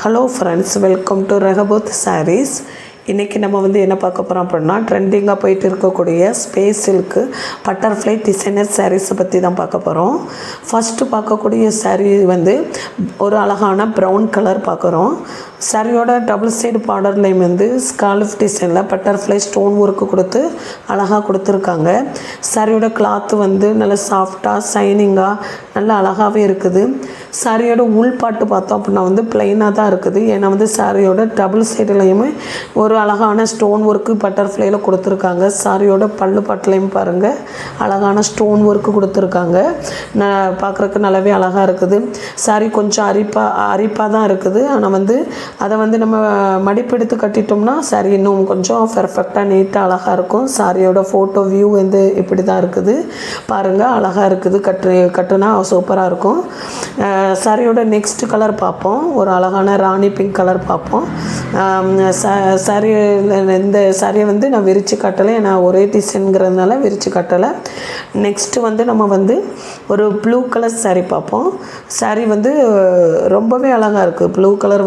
Hello friends, welcome to Rehoboth sarees. இன்றைக்கி நம்ம என்ன பார்க்க போகிறோம் அப்படின்னா, ட்ரெண்டிங்காக போயிட்டு இருக்கக்கூடிய ஸ்பேஸ் சில்க்கு பட்டர்ஃப்ளை டிசைனர் சாரீஸை பற்றி தான் பார்க்க போகிறோம். ஃபஸ்ட்டு பார்க்கக்கூடிய சாரீ ஒரு அழகான ப்ரௌன் கலர் பார்க்குறோம். சாரியோட டபுள் சைடு பார்டர்லையும் ஸ்காலப் டிசைனில் பட்டர்ஃப்ளை ஸ்டோன் ஒர்க்கு கொடுத்து அழகாக கொடுத்துருக்காங்க. சாரியோட கிளாத்து நல்லா சாஃப்டாக ஷைனிங்காக நல்லா அழகாகவே இருக்குது. சாரியோட உள்பாட்டு பார்த்தோம் அப்படின்னா ப்ளைனாக தான் இருக்குது. ஏன்னா சாரியோட டபுள் சைடுலையுமே ஒரு அழகான ஸ்டோன் ஒர்க்கு பட்டர்ஃப்ளையில் கொடுத்துருக்காங்க. சாரியோட பல்லு பாட்டிலையும் பாருங்கள், அழகான ஸ்டோன் ஒர்க்கு கொடுத்துருக்காங்க. பார்க்குறக்கு நல்லாவே அழகாக இருக்குது. சாரி கொஞ்சம் அரிப்பாக தான் இருக்குது. ஆனால் அதை நம்ம மடிப்பெடுத்து கட்டிட்டோம்னா சாரி இன்னும் கொஞ்சம் பெர்ஃபெக்டாக நீட்டாக அழகாக இருக்கும். சாரியோட ஃபோட்டோ வியூ இப்படி தான் இருக்குது பாருங்கள், அழகாக இருக்குது. கட்டுனா சூப்பராக இருக்கும். சாரியோட நெக்ஸ்ட் கலர் பார்ப்போம். ஒரு அழகான ராணி பிங்க் கலர் பார்ப்போம். சாரி இந்த சாரியை நான் விரித்து கட்டலை, நான் ஒரே டிசைனுங்கிறதுனால விரித்து கட்டலை. நெக்ஸ்ட்டு நம்ம ஒரு ப்ளூ கலர் சாரி பார்ப்போம். சாரி ரொம்பவே அழகாக இருக்குது. ப்ளூ கலர்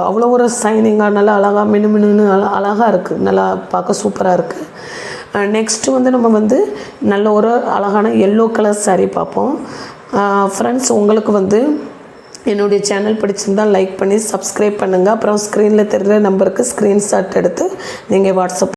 அவ்வளோ ஒரு ஷைனிங்காக நல்லா அழகாக மினுமினுன்னு அழகாக இருக்குது. நல்லா பார்க்க சூப்பராக இருக்குது. நெக்ஸ்ட்டு நம்ம நல்ல ஒரு அழகான எல்லோ கலர் சாரி பார்ப்போம். ஃப்ரெண்ட்ஸ், உங்களுக்கு என்னுடைய சேனல் பிடிச்சிருந்தால் லைக் பண்ணி சப்ஸ்கிரைப் பண்ணுங்கள். அப்புறம் ஸ்க்ரீனில் தெரிகிற நம்பருக்கு ஸ்க்ரீன்ஷாட் எடுத்து நீங்கள் வாட்ஸ்அப்